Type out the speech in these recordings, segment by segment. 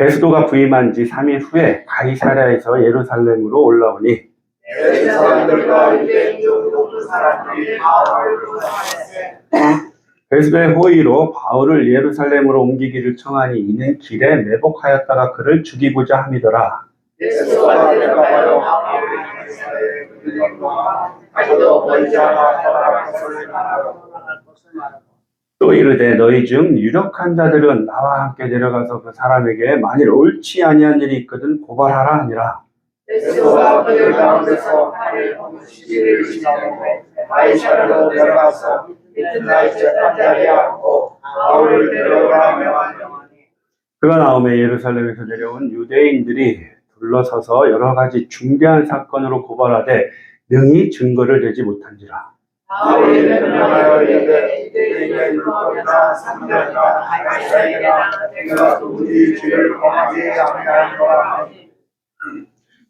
베스도가 부임한 지 3일 후에 가이사랴에서 예루살렘으로 올라오니 사람들과 유대인 중 높은 사람들이 바울을 구원하였으니 베스도의 호의로 바울을 예루살렘으로 옮기기를 청하니 이는 길에 매복하였다가 그를 죽이고자 함이더라. 베스도가 데려가여 바울을 예루살렘에 이르는 동안 아직도 멀지 않아 떠나갈 것을 말하고 또 이르되 너희 중 유력한 자들은 나와 함께 내려가서 그 사람에게 만일 옳지 아니한 일이 있거든 고발하라 하니라. 베스도가 그들 가운데서 8일 혹은 11일 지나고 가이사랴로 내려가서 이튿날 재판자리에 앉고 바울을 데려오라 명하니 그가 나오매 예루살렘에서 내려온 유대인들이 둘러서서 여러 가지 중대한 사건으로 고발하되 능히 증거를 대지 못한지라. 바울이 변명하여 이르되 유대인의 율법이나 상전이나 가이사랴나 내가 누구든지 죄를 범하지 아니하는 거라.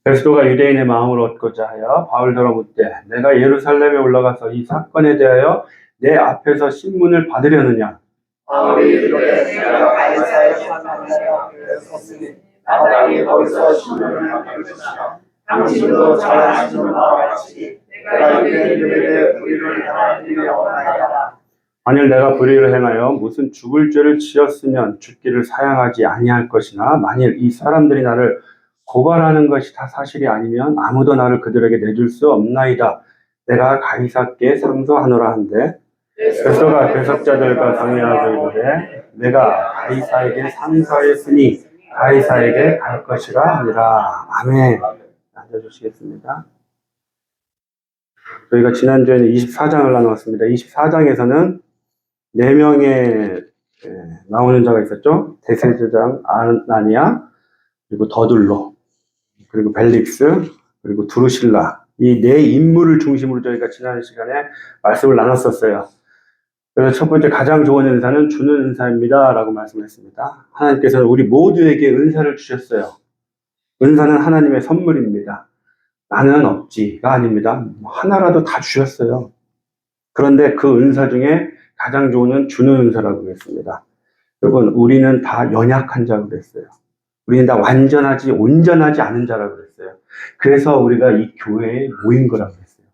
베스도가 유대인의 마음을 얻고자 하여 바울더러 묻되 내가 예루살렘에 올라가서 이 사건에 대하여 내 앞에서 신문을 받으려느냐. 바울이 이르되 내가 가이사랴에 사람이라 그랬었으니 나당이 거기서 신문을 받을 것이라. 당신도 잘 아시는 바와 같이 내가 유대인들에게 불의를 행한 일이 없나이다. 만일 내가 불의를 행하여 무슨 죽을 죄를 지었으면 죽기를 사양하지 아니할 것이나 만일 이 사람들이 나를 고발하는 것이 다 사실이 아니면 아무도 나를 그들에게 내줄 수 없나이다. 내가 가이사께 상소하노라 한데 베스도가 대석자들과 상의하고 이르되 내가 가이사에게 상소하였으니 가이사에게 갈 것이라 하니라. 아멘. 앉아주시겠습니다. 저희가 지난주에는 24장을 나누었습니다. 24장에서는 4명의 나오는 자가 있었죠. 대제사장 아나니아, 그리고 더둘로, 그리고 벨릭스, 그리고 두루실라. 이 4인물을 중심으로 저희가 지난 시간에 말씀을 나눴었어요. 그래서 첫 번째 가장 좋은 은사는 주는 은사입니다 라고 말씀했습니다. 하나님께서는 우리 모두에게 은사를 주셨어요. 은사는 하나님의 선물입니다. 나는 없지가 아닙니다. 하나라도 다 주셨어요. 그런데 그 은사 중에 가장 좋은 건 주는 은사라고 했습니다. 여러분, 우리는 다 연약한 자라고 그랬어요. 우리는 다 완전하지, 온전하지 않은 자라고 그랬어요. 그래서 우리가 이 교회에 모인 거라고 그랬어요.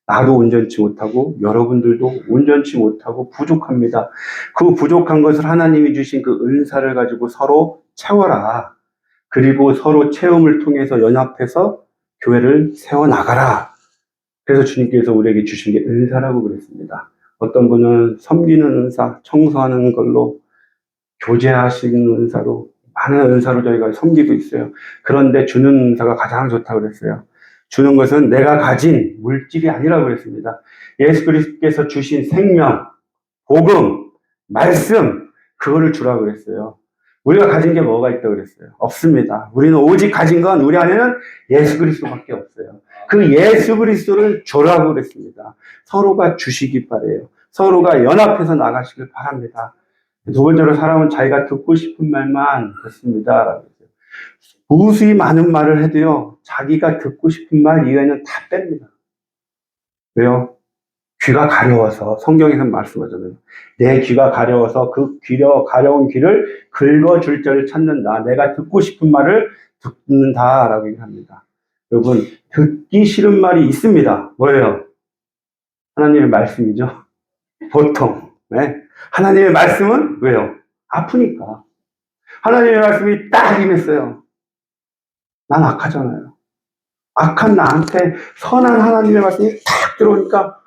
나도 온전치 못하고 여러분들도 온전치 못하고 부족합니다. 그 부족한 것을 하나님이 주신 그 은사를 가지고 서로 채워라. 그리고 서로 채움을 통해서 연합해서 교회를 세워나가라. 그래서 주님께서 우리에게 주신 게 은사라고 그랬습니다. 어떤 분은 섬기는 은사, 청소하는 걸로, 교제하시는 은사로, 많은 은사로 저희가 섬기고 있어요. 그런데 주는 은사가 가장 좋다고 그랬어요. 주는 것은 내가 가진 물질이 아니라고 그랬습니다. 예수 그리스도께서 주신 생명, 복음, 말씀, 그거를 주라고 그랬어요. 우리가 가진 게 뭐가 있다고 그랬어요? 없습니다. 우리는 오직 가진 건 우리 안에는 예수 그리스도밖에 없어요. 그 예수 그리스도를 주라고 그랬습니다. 서로가 주시기 바래요. 서로가 연합해서 나가시길 바랍니다. 두 번째로 사람은 자기가 듣고 싶은 말만 듣습니다. 무수히 많은 말을 해도요, 자기가 듣고 싶은 말 이외에는 다 뺍니다. 왜요? 귀가 가려워서, 성경에서 말씀하잖아요. 내 귀가 가려워서 그 가려운 귀를 긁어줄 자를 찾는다. 내가 듣고 싶은 말을 듣는다. 라고 얘기합니다. 여러분, 듣기 싫은 말이 있습니다. 뭐예요? 하나님의 말씀이죠. 보통. 네. 하나님의 말씀은 왜요? 아프니까. 하나님의 말씀이 딱 임했어요. 난 악하잖아요. 악한 나한테 선한 하나님의 말씀이 딱 들어오니까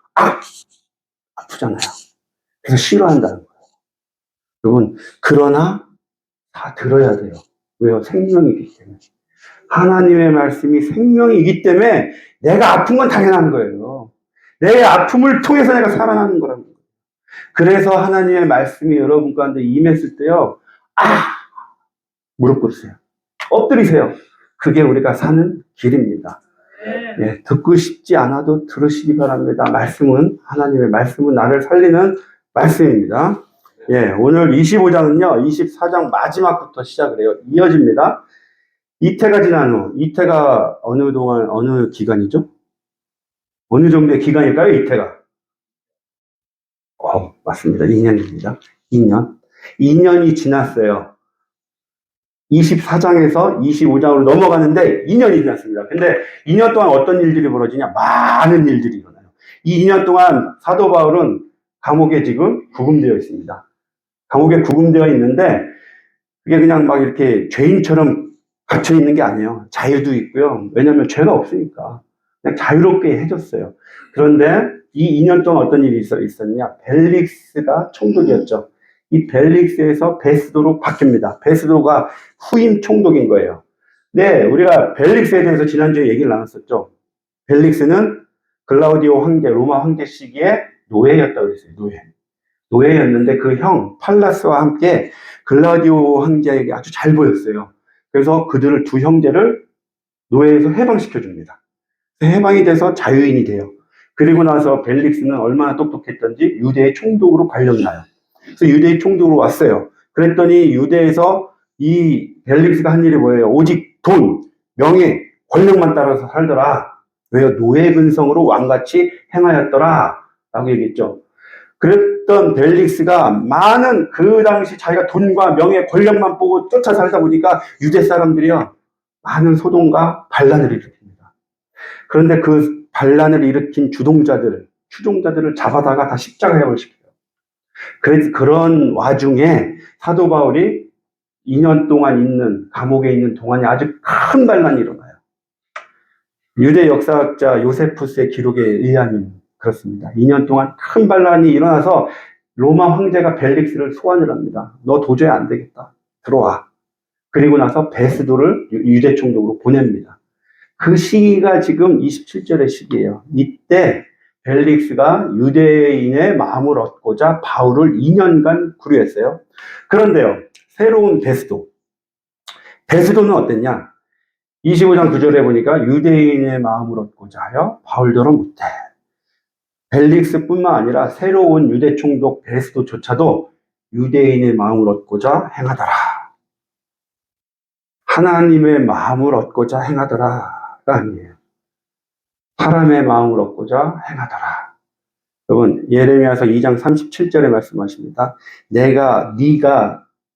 아프잖아요. 그래서 싫어한다는 거예요. 여러분, 그러나 다 들어야 돼요. 왜요? 생명이기 때문에. 하나님의 말씀이 생명이기 때문에 내가 아픈 건 당연한 거예요. 내 아픔을 통해서 내가 살아나는 거라는 거예요. 그래서 하나님의 말씀이 여러분 가운데 임했을 때요. 무릎 꿇으세요. 엎드리세요. 그게 우리가 사는 길입니다. 예, 듣고 싶지 않아도 들으시기 바랍니다. 하나님의 말씀은 나를 살리는 말씀입니다. 예, 오늘 25장은요, 24장 마지막부터 시작을 해요. 이어집니다. 이태가 지난 후, 이태가 어느 기간이죠? 어느 정도의 기간일까요, 이태가? 맞습니다. 2년입니다. 2년이 지났어요. 24장에서 25장으로 넘어가는데 2년이 지났습니다. 근데 2년 동안 어떤 일들이 벌어지냐? 많은 일들이 일어나요. 이 2년 동안 사도 바울은 감옥에 지금 구금되어 있습니다. 감옥에 구금되어 있는데 그게 그냥 막 이렇게 죄인처럼 갇혀 있는 게 아니에요. 자유도 있고요. 왜냐하면 죄가 없으니까 그냥 자유롭게 해줬어요. 그런데 이 2년 동안 어떤 일이 있었냐? 벨릭스가 총독이었죠. 이 벨릭스에서 베스도로 바뀝니다. 베스도가 후임 총독인 거예요. 네, 우리가 벨릭스에 대해서 지난주에 얘기를 나눴었죠. 벨릭스는 글라우디오 황제, 로마 황제 시기에 노예였다고 그랬어요. 노예였는데 그 형 팔라스와 함께 글라우디오 황제에게 아주 잘 보였어요. 그래서 그들을 두 형제를 노예에서 해방시켜 줍니다. 해방이 돼서 자유인이 돼요. 그리고 나서 벨릭스는 얼마나 똑똑했던지 유대의 총독으로 발령나요. 그래서 유대의 총독으로 왔어요. 그랬더니 유대에서 이 벨릭스가 한 일이 뭐예요? 오직 돈, 명예, 권력만 따라서 살더라. 왜요? 노예 근성으로 왕같이 행하였더라. 라고 얘기했죠. 그랬던 벨릭스가 많은 그 당시 자기가 돈과 명예, 권력만 보고 쫓아 살다 보니까 유대 사람들이요. 많은 소동과 반란을 일으킵니다. 그런데 그 반란을 일으킨 추종자들을 잡아다가 다 십자가형을 시켜요. 그래서 그런 와중에 사도 바울이 2년 동안 있는 감옥에 있는 동안에 아주 큰 반란이 일어나요. 유대 역사학자 요세푸스의 기록에 의하면 그렇습니다. 2년 동안 큰 반란이 일어나서 로마 황제가 벨릭스를 소환을 합니다. 너 도저히 안 되겠다. 들어와. 그리고 나서 베스도를 유대 총독으로 보냅니다. 그 시기가 지금 27절의 시기예요. 이때 벨릭스가 유대인의 마음을 얻고자 바울을 2년간 구류했어요. 그런데요, 새로운 베스도는 어땠냐? 25장 9절에 보니까 유대인의 마음을 얻고자 하여 바울더러 못해. 벨릭스뿐만 아니라 새로운 유대 총독 베스도조차도 유대인의 마음을 얻고자 행하더라. 하나님의 마음을 얻고자 행하더라가 아니에요. 사람의 마음을 얻고자 행하더라. 여러분, 예레미야서 2장 37절에 말씀하십니다. 네가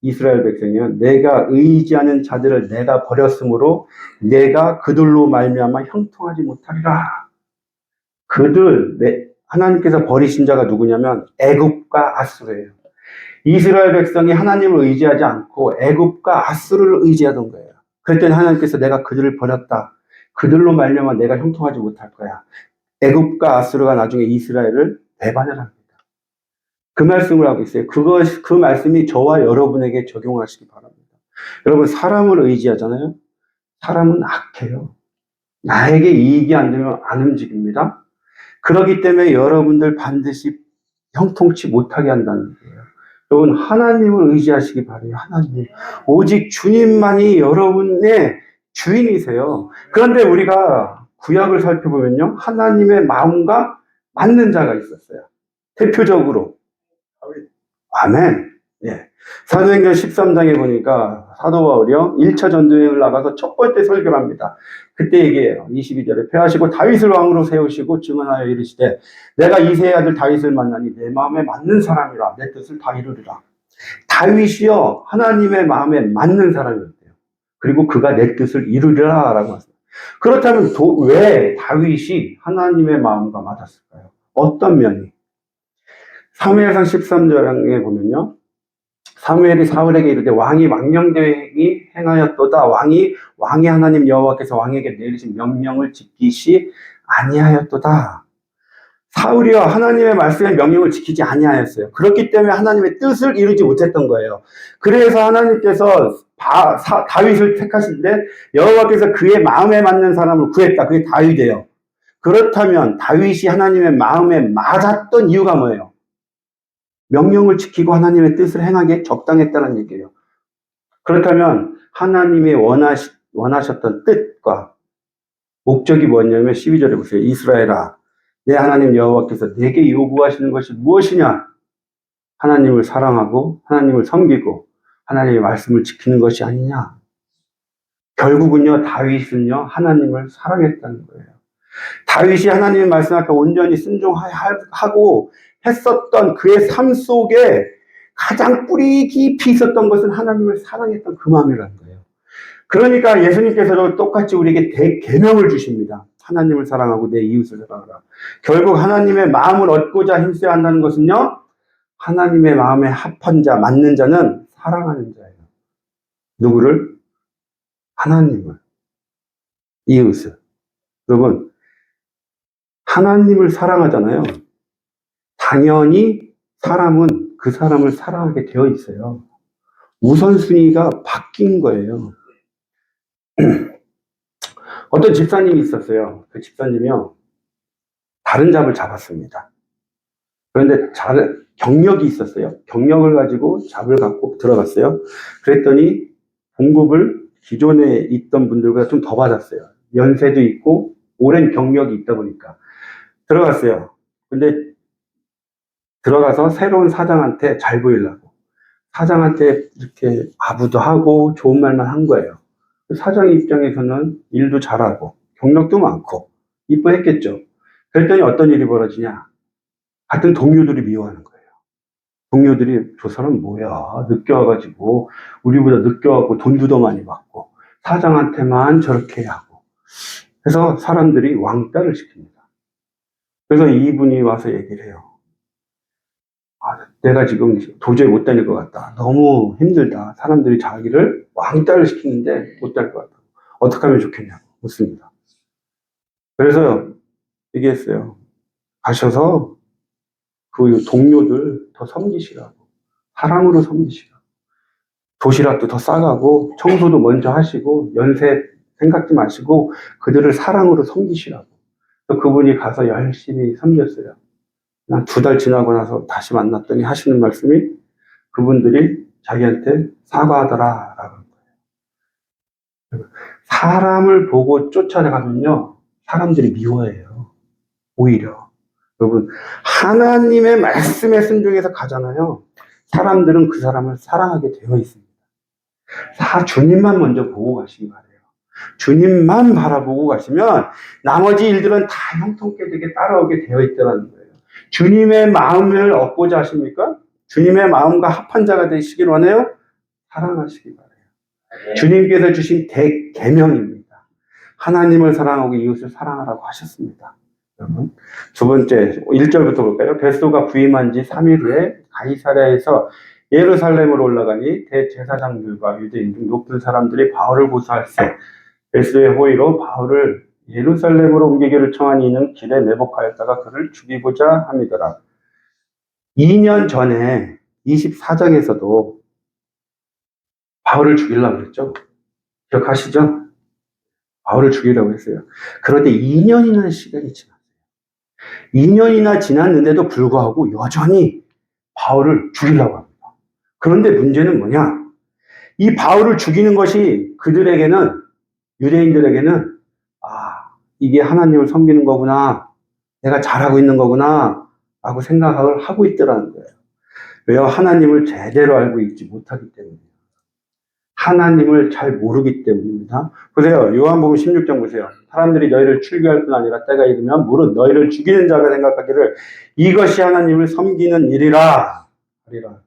이스라엘 백성이요, 내가 의지하는 자들을 내가 버렸으므로 내가 그들로 말미암아 형통하지 못하리라. 하나님께서 버리신 자가 누구냐면 애굽과 아수르예요. 이스라엘 백성이 하나님을 의지하지 않고 애굽과 아수르를 의지하던 거예요. 그랬더니 하나님께서 내가 그들을 버렸다. 그들로 말미암아 내가 형통하지 못할 거야. 애굽과 아수르가 나중에 이스라엘을 배반을 합니다. 그 말씀을 하고 있어요. 그 말씀이 저와 여러분에게 적용하시기 바랍니다. 여러분, 사람을 의지하잖아요. 사람은 악해요. 나에게 이익이 안 되면 안 움직입니다. 그렇기 때문에 여러분들 반드시 형통치 못하게 한다는 거예요. 여러분, 하나님을 의지하시기 바라요. 하나님. 오직 주님만이 여러분의 주인이세요. 그런데 우리가 구약을 살펴보면요, 하나님의 마음과 맞는 자가 있었어요. 대표적으로 아멘. 예. 사도행전 13장에 보니까 사도 바울이요, 1차 전도여행을 나가서 첫 번째 설교를 합니다. 그때 얘기해요. 22절에 패하시고 다윗을 왕으로 세우시고 증언하여 이르시되 내가 이새의 아들 다윗을 만나니 내 마음에 맞는 사람이라 내 뜻을 다 이루리라. 다윗이요, 하나님의 마음에 맞는 사람이었대요. 그리고 그가 내 뜻을 이루리라 라고 하셨어요. 그렇다면 왜 다윗이 하나님의 마음과 맞았을까요? 어떤 면이? 사무엘상 13장에 보면요, 사무엘이 사울에게 이르되 왕이 망령되이 행하였도다. 왕의 하나님 여호와께서 왕에게 내리신 명령을 지키시 아니하였도다. 사울이요, 하나님의 말씀의 명령을 지키지 아니하였어요. 그렇기 때문에 하나님의 뜻을 이루지 못했던 거예요. 그래서 하나님께서 다윗을 택하신데 여호와께서 그의 마음에 맞는 사람을 구했다. 그게 다윗이에요. 그렇다면 다윗이 하나님의 마음에 맞았던 이유가 뭐예요? 명령을 지키고 하나님의 뜻을 행하기에 적당했다는 얘기예요. 그렇다면 하나님이 원하셨던 뜻과 목적이 뭐냐면 12절에 보세요. 이스라엘아, 내 하나님 여호와께서 내게 요구하시는 것이 무엇이냐? 하나님을 사랑하고 하나님을 섬기고 하나님의 말씀을 지키는 것이 아니냐? 결국은요, 다윗은요, 하나님을 사랑했다는 거예요. 다윗이 하나님의 말씀 앞에 온전히 순종하고 했었던 그의 삶 속에 가장 뿌리 깊이 있었던 것은 하나님을 사랑했던 그 마음이라는 거예요. 그러니까 예수님께서도 똑같이 우리에게 대계명을 주십니다. 하나님을 사랑하고 내 이웃을 사랑하라. 결국 하나님의 마음을 얻고자 힘써야 한다는 것은요, 하나님의 마음에 합한 자, 맞는 자는 사랑하는 자예요. 누구를? 하나님을, 이웃을. 여러분, 하나님을 사랑하잖아요. 당연히 사람은 그 사람을 사랑하게 되어 있어요. 우선순위가 바뀐 거예요. 어떤 집사님이 있었어요. 그 집사님이요, 다른 잡을 잡았습니다. 그런데 경력이 있었어요. 경력을 가지고 잡을 갖고 들어갔어요. 그랬더니 봉급을 기존에 있던 분들보다 좀 더 받았어요. 연세도 있고 오랜 경력이 있다 보니까 들어갔어요. 근데 들어가서 새로운 사장한테 잘 보이려고 사장한테 이렇게 아부도 하고 좋은 말만 한 거예요. 사장 입장에서는 일도 잘하고 경력도 많고 이뻐했겠죠. 그랬더니 어떤 일이 벌어지냐. 같은 동료들이 미워하는 거예요. 동료들이 저 사람 뭐야, 늦게 와가지고 우리보다 늦게 와고 돈도 더 많이 받고 사장한테만 저렇게 하고 해서 사람들이 왕따를 시킵니다. 그래서 이분이 와서 얘기를 해요. 내가 지금 도저히 못 다닐 것 같다. 너무 힘들다. 사람들이 자기를 왕따를 시키는데 못 다닐 것 같다. 어떻게 하면 좋겠냐고 묻습니다. 그래서 얘기했어요. 가셔서 그 동료들 더 섬기시라고. 사랑으로 섬기시라고. 도시락도 더 싸가고 청소도 먼저 하시고 연세 생각지 마시고 그들을 사랑으로 섬기시라고. 또 그분이 가서 열심히 섬겼어요. 한 2달 지나고 나서 다시 만났더니 하시는 말씀이 그분들이 자기한테 사과하더라라고. 사람을 보고 쫓아가면요, 사람들이 미워해요. 오히려. 여러분, 하나님의 말씀에 순종해서 가잖아요. 사람들은 그 사람을 사랑하게 되어 있습니다. 주님만 먼저 보고 가시기 바래요. 주님만 바라보고 가시면 나머지 일들은 다 형통케 되게 따라오게 되어 있다는 거예요. 주님의 마음을 얻고자 하십니까? 주님의 마음과 합한 자가 되시길 원해요? 사랑하시기 바래요. 주님께서 주신 대계명입니다. 하나님을 사랑하고 이웃을 사랑하라고 하셨습니다. 여러분, 두 번째 1절부터 볼까요? 베스도가 부임한 지 3일 후에 가이사랴에서 예루살렘으로 올라가니 대제사장들과 유대인 중 높은 사람들이 바울을 고소할세 베스도의 호의로 바울을 예루살렘으로 옮기기를 청하니 이는 길에 매복하였다가 그를 죽이고자 함이더라. 2년 전에 24장에서도 바울을 죽이려고 했죠. 기억하시죠? 바울을 죽이려고 했어요. 그런데 2년이나 시간이 지났어요. 2년이나 지났는데도 불구하고 여전히 바울을 죽이려고 합니다. 그런데 문제는 뭐냐? 이 바울을 죽이는 것이 그들에게는, 유대인들에게는, 이게 하나님을 섬기는 거구나, 내가 잘하고 있는 거구나 라고 생각을 하고 있더라는 거예요. 왜요? 하나님을 제대로 알고 있지 못하기 때문이에요. 하나님을 잘 모르기 때문입니다. 보세요. 요한복음 16장 보세요. 사람들이 너희를 출교할 뿐 아니라 때가 이르면 무릇 너희를 죽이는 자가 생각하기를 이것이 하나님을 섬기는 일이라 하리라.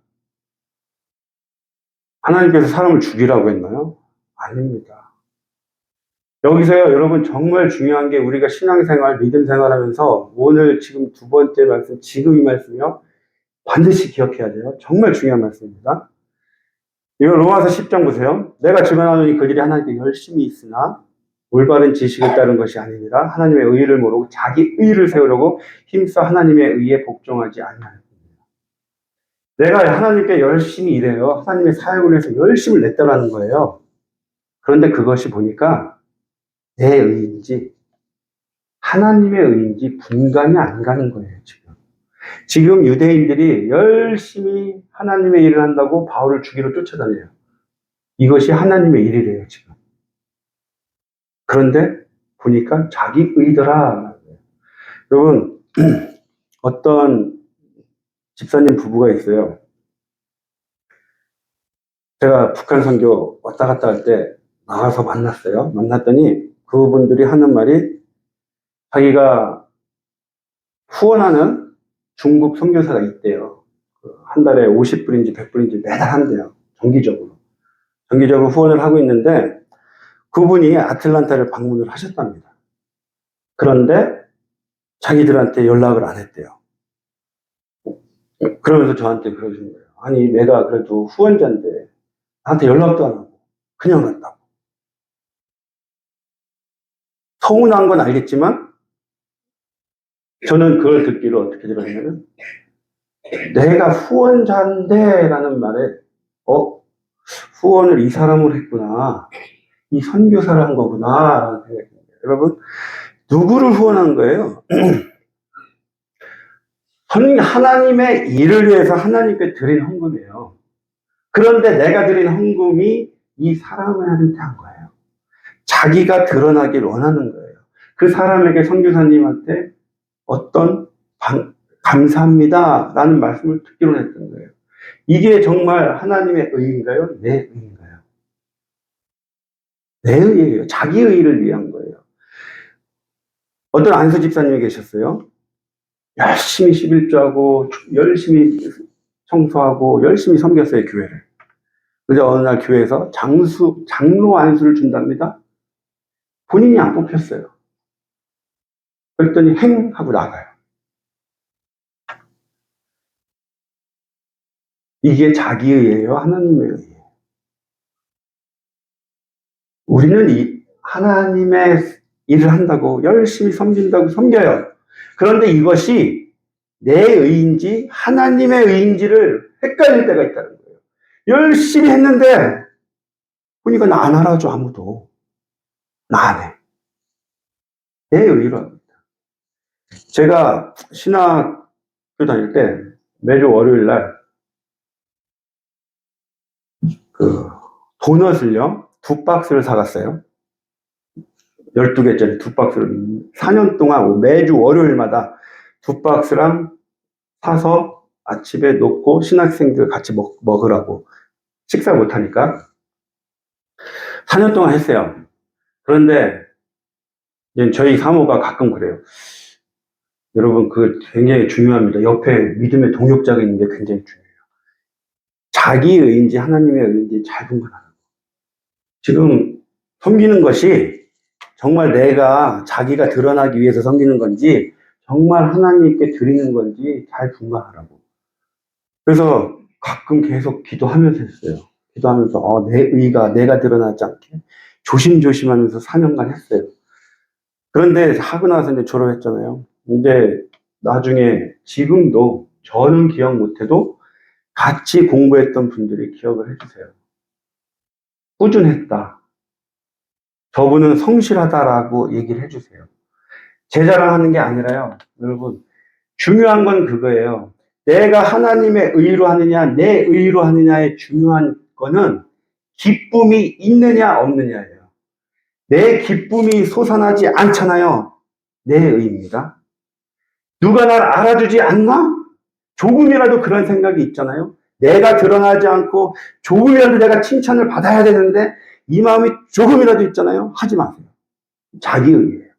하나님께서 사람을 죽이라고 했나요? 아닙니다. 여기서요, 여러분 정말 중요한 게 우리가 신앙생활, 믿음 생활하면서 오늘 지금 두 번째 말씀, 지금 이 말씀이요, 반드시 기억해야 돼요. 정말 중요한 말씀입니다. 이거 로마서 10장 보세요. 내가 증언하노니 그들이 하나님께 열심히 있으나 올바른 지식을 따른 것이 아니니라. 하나님의 의를 모르고 자기 의를 세우려고 힘써 하나님의 의에 복종하지 아니하였습니다. 내가 하나님께 열심히 일해요. 하나님의 사역을 해서 열심을 냈다라는 거예요. 그런데 그것이 보니까 내 의인지 하나님의 의인지 분간이 안 가는 거예요. 지금 유대인들이 열심히 하나님의 일을 한다고 바울을 죽이러 쫓아다녀요. 이것이 하나님의 일이래요, 지금. 그런데 보니까 자기 의더라. 여러분, 어떤 집사님 부부가 있어요. 제가 북한 선교 왔다 갔다 할 때 나와서 만났어요. 만났더니 그분들이 하는 말이 자기가 후원하는 중국 선교사가 있대요. 한 달에 50불인지 100불인지 매달 한대요. 정기적으로 후원을 하고 있는데 그분이 아틀란타를 방문을 하셨답니다. 그런데 자기들한테 연락을 안 했대요. 그러면서 저한테 그러시는 거예요. 아니, 내가 그래도 후원자인데 나한테 연락도 안 하고 그냥 갔다고. 서운한 건 알겠지만 저는 그걸 듣기로 어떻게 들었냐면 내가 후원자인데 라는 말에 후원을 이 사람으로 했구나. 이 선교사를 한 거구나. 라는 생각이 듭니다. 여러분, 누구를 후원한 거예요? 하나님의 일을 위해서 하나님께 드린 헌금이에요. 그런데 내가 드린 헌금이 이 사람한테 한 거예요. 자기가 드러나길 원하는 거예요. 그 사람에게 선교사님한테 어떤 감사합니다 라는 말씀을 듣기로 했던 거예요. 이게 정말 하나님의 의인가요? 내 의인가요? 내 의예요. 자기 의를 위한 거예요. 어떤 안수 집사님이 계셨어요. 열심히 11조하고 열심히 청소하고 열심히 섬겼어요, 교회를. 그래서 어느 날 교회에서 장로 안수를 준답니다. 본인이 안 뽑혔어요. 그랬더니 행 하고 나가요. 이게 자기의예요, 하나님의 의예요? 우리는 하나님의 일을 한다고 열심히 섬긴다고 섬겨요. 그런데 이것이 내 의인지 하나님의 의인지를 헷갈릴 때가 있다는 거예요. 열심히 했는데 보니까 나 안 알아줘, 아무도. 나 안 해. 내 의로 합니다. 제가 신학교 다닐 때 매주 월요일 날 도넛을요 2박스를 사갔어요. 12개짜리 2박스를 4년 동안 매주 월요일마다 2박스랑 사서 아침에 놓고 신학생들 같이 먹으라고. 식사 못하니까 4년 동안 했어요. 그런데 저희 사모가 가끔 그래요. 여러분, 그 굉장히 중요합니다. 옆에 믿음의 동역자가 있는 게 굉장히 중요해요. 자기 의인지 하나님의 의인지 잘 분간하는 거. 지금 섬기는 것이 정말 내가 자기가 드러나기 위해서 섬기는 건지 정말 하나님께 드리는 건지 잘 분간하라고. 그래서 가끔 계속 기도하면서 했어요. 기도하면서 내 의가 내가 드러나지 않게 조심조심하면서 4년간 했어요. 그런데 하고 나서 이제 졸업했잖아요. 이제 나중에 지금도 저는 기억 못해도 같이 공부했던 분들이 기억을 해주세요. 꾸준했다. 저분은 성실하다라고 얘기를 해주세요. 제 자랑하는 게 아니라요. 여러분, 중요한 건 그거예요. 내가 하나님의 의로 하느냐, 내 의로 하느냐의 중요한 거는 기쁨이 있느냐, 없느냐예요. 내 기쁨이 솟아나지 않잖아요. 내 의입니다. 누가 날 알아주지 않나? 조금이라도 그런 생각이 있잖아요. 내가 드러나지 않고 조금이라도 내가 칭찬을 받아야 되는데 이 마음이 조금이라도 있잖아요. 하지 마세요. 자기 의예요.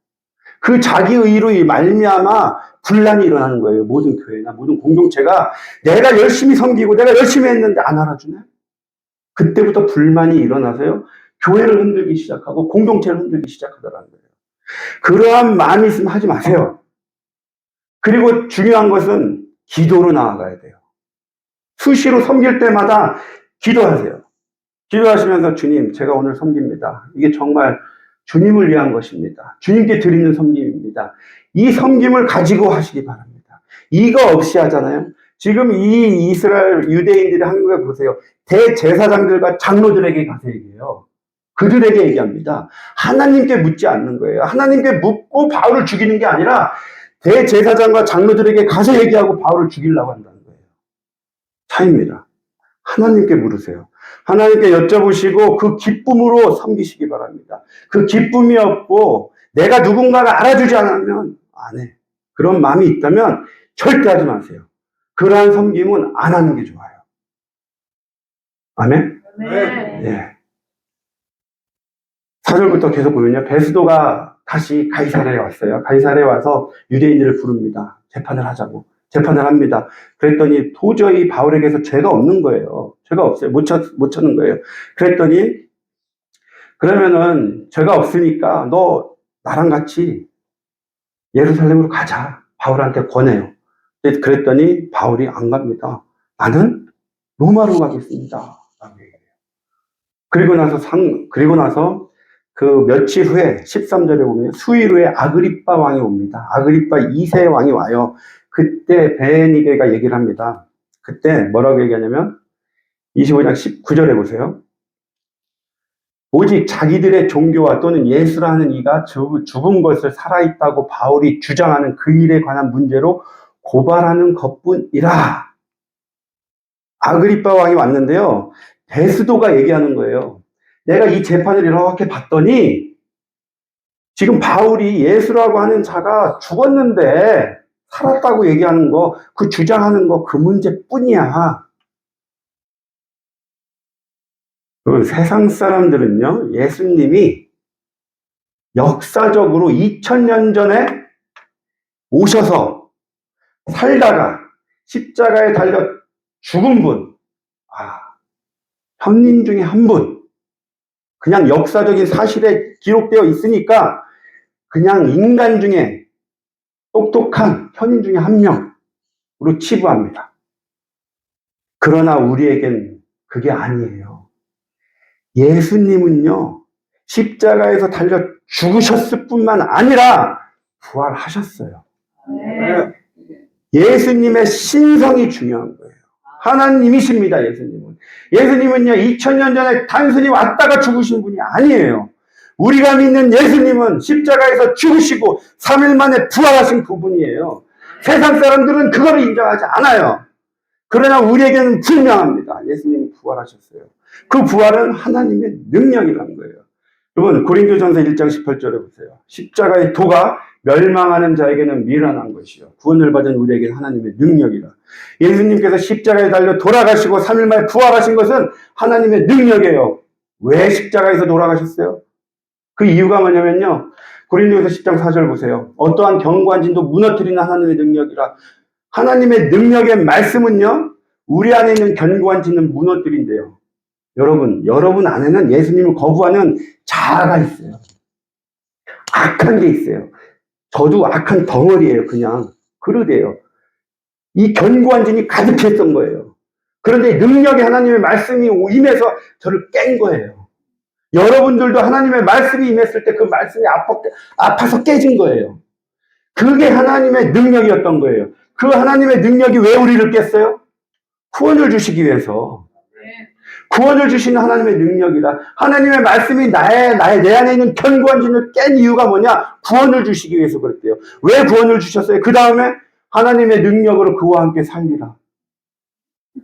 그 자기 의로 말미암아 분란이 일어나는 거예요. 모든 교회나 모든 공동체가 내가 열심히 섬기고 내가 열심히 했는데 안 알아주네. 그때부터 불만이 일어나서요. 교회를 흔들기 시작하고 공동체를 흔들기 시작하더라는 거예요. 그러한 마음이 있으면 하지 마세요. 그리고 중요한 것은 기도로 나아가야 돼요. 수시로 섬길 때마다 기도하세요. 기도하시면서 주님, 제가 오늘 섬깁니다. 이게 정말 주님을 위한 것입니다. 주님께 드리는 섬김입니다. 이 섬김을 가지고 하시기 바랍니다. 이거 없이 하잖아요. 지금 이 이스라엘 유대인들이 하는 거 보세요. 대제사장들과 장로들에게 가서 얘기해요. 그들에게 얘기합니다. 하나님께 묻지 않는 거예요. 하나님께 묻고 바울을 죽이는 게 아니라 대제사장과 장로들에게 가서 얘기하고 바울을 죽이려고 한다는 거예요. 차이입니다. 하나님께 물으세요. 하나님께 여쭤보시고 그 기쁨으로 섬기시기 바랍니다. 그 기쁨이 없고 내가 누군가가 알아주지 않으면 안 해. 그런 마음이 있다면 절대 하지 마세요. 그러한 섬김은 안 하는 게 좋아요. 아멘? 네. 4절부터 계속 보면요. 베스도가 다시 가이사랴에 왔어요. 가이사랴에 와서 유대인들을 부릅니다. 재판을 하자고. 재판을 합니다. 그랬더니 도저히 바울에게서 죄가 없는 거예요. 죄가 없어요. 못 찾는 거예요. 그랬더니 그러면은 죄가 없으니까 너 나랑 같이 예루살렘으로 가자. 바울한테 권해요. 그랬더니 바울이 안 갑니다. 나는 로마로 가겠습니다. 그리고 나서 그 며칠 후에 13절에 보면 수일 후에 아그리빠 왕이 옵니다. 아그리빠 2세 왕이 와요. 그때 베니게가 얘기를 합니다. 그때 뭐라고 얘기하냐면 25장 19절에 보세요. 오직 자기들의 종교와 또는 예수라 하는 이가 죽은 것을 살아있다고 바울이 주장하는 그 일에 관한 문제로 고발하는 것뿐이라. 아그리빠 왕이 왔는데요. 베스도가 얘기하는 거예요. 내가 이 재판을 이렇게 봤더니 지금 바울이 예수라고 하는 자가 죽었는데 살았다고 얘기하는 거, 그 주장하는 거, 그 문제뿐이야. 세상 사람들은요, 예수님이 역사적으로 2000년 전에 오셔서 살다가 십자가에 달려 죽은 분, 현인 중에 한 분, 그냥 역사적인 사실에 기록되어 있으니까 그냥 인간 중에 똑똑한 현인 중에 한 명으로 치부합니다. 그러나 우리에겐 그게 아니에요. 예수님은요, 십자가에서 달려 죽으셨을 뿐만 아니라 부활하셨어요. 예수님의 신성이 중요한 거예요. 하나님이십니다, 예수님은. 예수님은요, 2000년 전에 단순히 왔다가 죽으신 분이 아니에요. 우리가 믿는 예수님은 십자가에서 죽으시고 3일 만에 부활하신 그분이에요. 세상 사람들은 그거를 인정하지 않아요. 그러나 우리에게는 분명합니다. 예수님이 부활하셨어요. 그 부활은 하나님의 능력이라는 거예요. 여러분, 고린도전서 1장 18절에 보세요. 십자가의 도가 멸망하는 자에게는 미련한 것이요, 구원을 받은 우리에게는 하나님의 능력이라. 예수님께서 십자가에 달려 돌아가시고 3일 만에 부활하신 것은 하나님의 능력이에요. 왜 십자가에서 돌아가셨어요? 그 이유가 뭐냐면요, 고린도전서 10장 4절 보세요. 어떠한 견고한 진도 무너뜨리는 하나님의 능력이라. 하나님의 능력의 말씀은요, 우리 안에 있는 견고한 진은 무너뜨린대요. 여러분 안에는 예수님을 거부하는 자아가 있어요. 악한 게 있어요. 저도 악한 덩어리예요. 그냥 그릇이에요. 이 견고한 진이 가득했던 거예요. 그런데 능력이 하나님의 말씀이 임해서 저를 깬 거예요. 여러분들도 하나님의 말씀이 임했을 때 그 말씀이 아파서 깨진 거예요. 그게 하나님의 능력이었던 거예요. 그 하나님의 능력이 왜 우리를 깼어요? 구원을 주시기 위해서. 구원을 주시는 하나님의 능력이라. 하나님의 말씀이 내 안에 있는 견고한 진을 깬 이유가 뭐냐? 구원을 주시기 위해서 그랬대요. 왜 구원을 주셨어요? 그 다음에 하나님의 능력으로 그와 함께 살리라.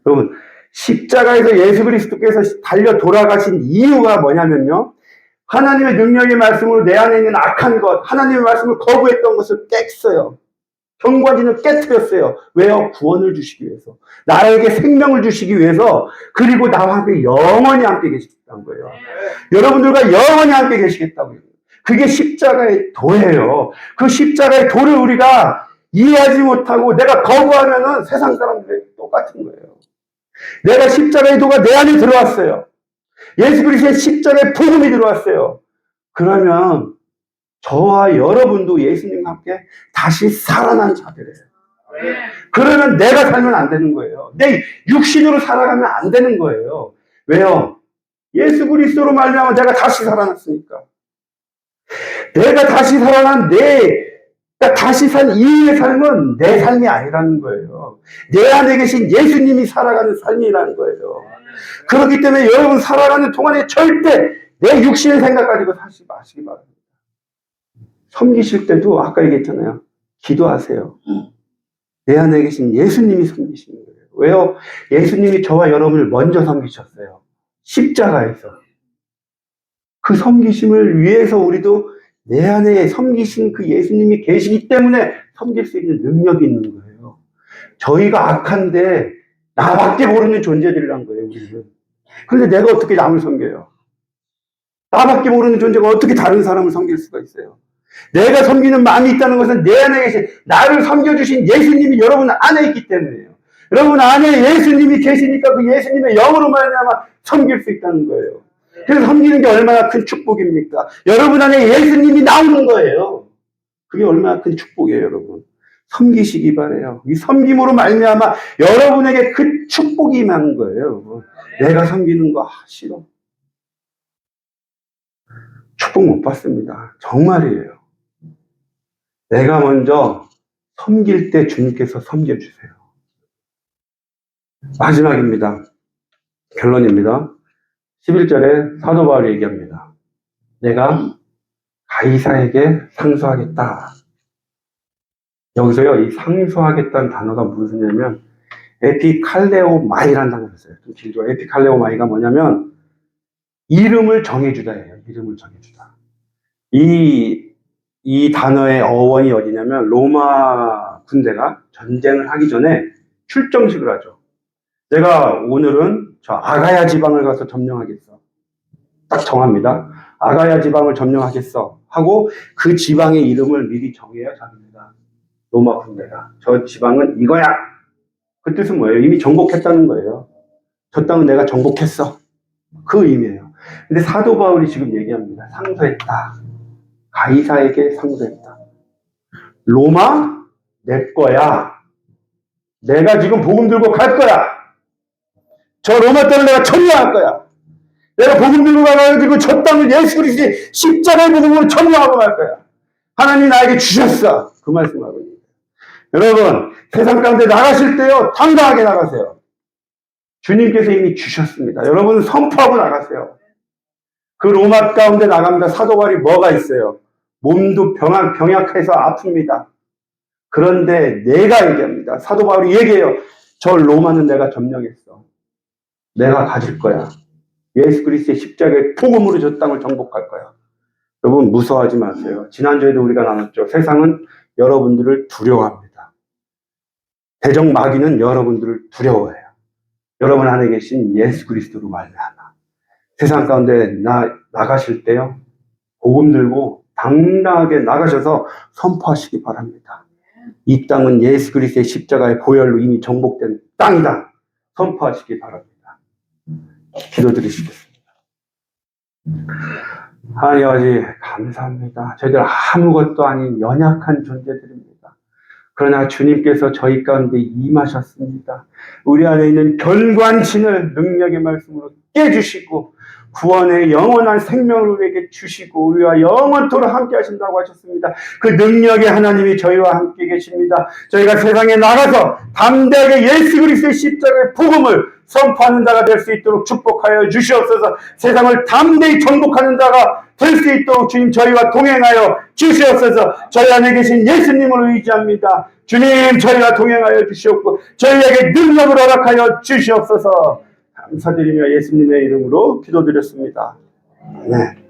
여러분, 십자가에서 예수 그리스도께서 달려 돌아가신 이유가 뭐냐면요, 하나님의 능력의 말씀으로 내 안에 있는 악한 것, 하나님의 말씀을 거부했던 것을 깼어요. 견고한 진을 깨뜨렸어요. 왜요? 구원을 주시기 위해서. 나에게 생명을 주시기 위해서. 그리고 나와 함께 영원히 함께 계시겠다는 거예요. 여러분들과 영원히 함께 계시겠다고요. 그게 십자가의 도예요. 그 십자가의 도를 우리가 이해하지 못하고 내가 거부하면은 세상 사람들이 똑같은 거예요. 내가 십자가의 도가 내 안에 들어왔어요. 예수 그리스도의 십자가의 복음이 들어왔어요. 그러면 저와 여러분도 예수님과 함께 다시 살아난 자들이에요. 그러면 내가 살면 안 되는 거예요. 내 육신으로 살아가면 안 되는 거예요. 왜요? 예수 그리스도로 말미암아 내가 다시 살아났으니까. 내가 다시 살아난 그러니까 다시 산 이후의 삶은 내 삶이 아니라는 거예요. 내 안에 계신 예수님이 살아가는 삶이라는 거예요. 그렇기 때문에 여러분 살아가는 동안에 절대 내 육신의 생각 가지고 사지 마시기 바랍니다. 섬기실 때도 아까 얘기했잖아요. 기도하세요. 내 안에 계신 예수님이 섬기시는 거예요. 왜요? 예수님이 저와 여러분을 먼저 섬기셨어요. 십자가에서. 그 섬기심을 위해서 우리도 내 안에 섬기신 그 예수님이 계시기 때문에 섬길 수 있는 능력이 있는 거예요. 저희가 악한데 나밖에 모르는 존재들이란 거예요, 우리는. 그런데 내가 어떻게 남을 섬겨요? 나밖에 모르는 존재가 어떻게 다른 사람을 섬길 수가 있어요? 내가 섬기는 마음이 있다는 것은 내 안에 계신 나를 섬겨주신 예수님이 여러분 안에 있기 때문이에요. 여러분 안에 예수님이 계시니까 그 예수님의 영으로 말미암아 섬길 수 있다는 거예요. 그래서 섬기는 게 얼마나 큰 축복입니까? 여러분 안에 예수님이 나오는 거예요. 그게 얼마나 큰 축복이에요, 여러분. 섬기시기 바래요. 이 섬김으로 말미암아 여러분에게 그 축복이 임하는 거예요. 내가 섬기는 거 싫어. 축복 못 받습니다. 정말이에요. 내가 먼저 섬길 때 주님께서 섬겨주세요. 마지막입니다. 결론입니다. 11절에 사도 바울이 얘기합니다. 내가 가이사에게 상소하겠다. 여기서요, 이 상소하겠다는 단어가 무슨냐면 에피칼레오마이라는 단어가 있어요. 좀 길죠. 에피칼레오마이가 뭐냐면 이름을 정해주다예요. 이름을 정해주다. 이 단어의 어원이 어디냐면 로마 군대가 전쟁을 하기 전에 출정식을 하죠. 내가 오늘은 저 아가야 지방을 가서 점령하겠어. 딱 정합니다. 아가야 지방을 점령하겠어 하고 그 지방의 이름을 미리 정해야 잡니다. 로마 군대가. 저 지방은 이거야. 그 뜻은 뭐예요? 이미 정복했다는 거예요. 저 땅은 내가 정복했어. 그 의미예요. 근데 사도 바울이 지금 얘기합니다. 상소했다. 가이사에게 상소했다. 로마 내 거야. 내가 지금 복음 들고 갈 거야. 저 로마 땅을 내가 점령할 거야. 내가 복음 들고 가가지고 저 땅을 예수 그리스도의 십자가의 복음으로 점령하고 갈 거야. 하나님 나에게 주셨어. 그 말씀하고 있는 거예요. 여러분, 세상 가운데 나가실 때요, 당당하게 나가세요. 주님께서 이미 주셨습니다. 여러분은 선포하고 나가세요. 그 로마 가운데 나갑니다. 사도 바울이 뭐가 있어요? 몸도 병약해서 아픕니다. 그런데 내가 얘기합니다. 사도 바울이 얘기해요. 저 로마는 내가 점령했어. 내가 가질 거야. 예수 그리스도의 십자가의 복음으로 저 땅을 정복할 거야. 여러분 무서워하지 마세요. 지난주에도 우리가 나눴죠. 세상은 여러분들을 두려워합니다. 대적 마귀는 여러분들을 두려워해요. 여러분 안에 계신 예수 그리스도로 말미암아 세상 가운데 나가실 때요. 복음 들고 당당하게 나가셔서 선포하시기 바랍니다. 이 땅은 예수 그리스도의 십자가의 보혈로 이미 정복된 땅이다. 선포하시기 바랍니다. 기도드리시겠습니다. 하나님 아버지 감사합니다. 저희들 아무것도 아닌 연약한 존재들입니다. 그러나 주님께서 저희 가운데 임하셨습니다. 우리 안에 있는 견고한신을 능력의 말씀으로 깨주시고 구원의 영원한 생명을 우리에게 주시고 우리와 영원토록 함께 하신다고 하셨습니다. 그 능력의 하나님이 저희와 함께 계십니다. 저희가 세상에 나가서 담대하게 예수 그리스도의 십자가의 복음을 선포하는 자가 될 수 있도록 축복하여 주시옵소서. 세상을 담대히 정복하는 자가 될 수 있도록 주님 저희와 동행하여 주시옵소서. 저희 안에 계신 예수님을 의지합니다. 주님 저희와 동행하여 주시옵고 저희에게 능력을 허락하여 주시옵소서. 감사드리며 예수님의 이름으로 기도드렸습니다. 네.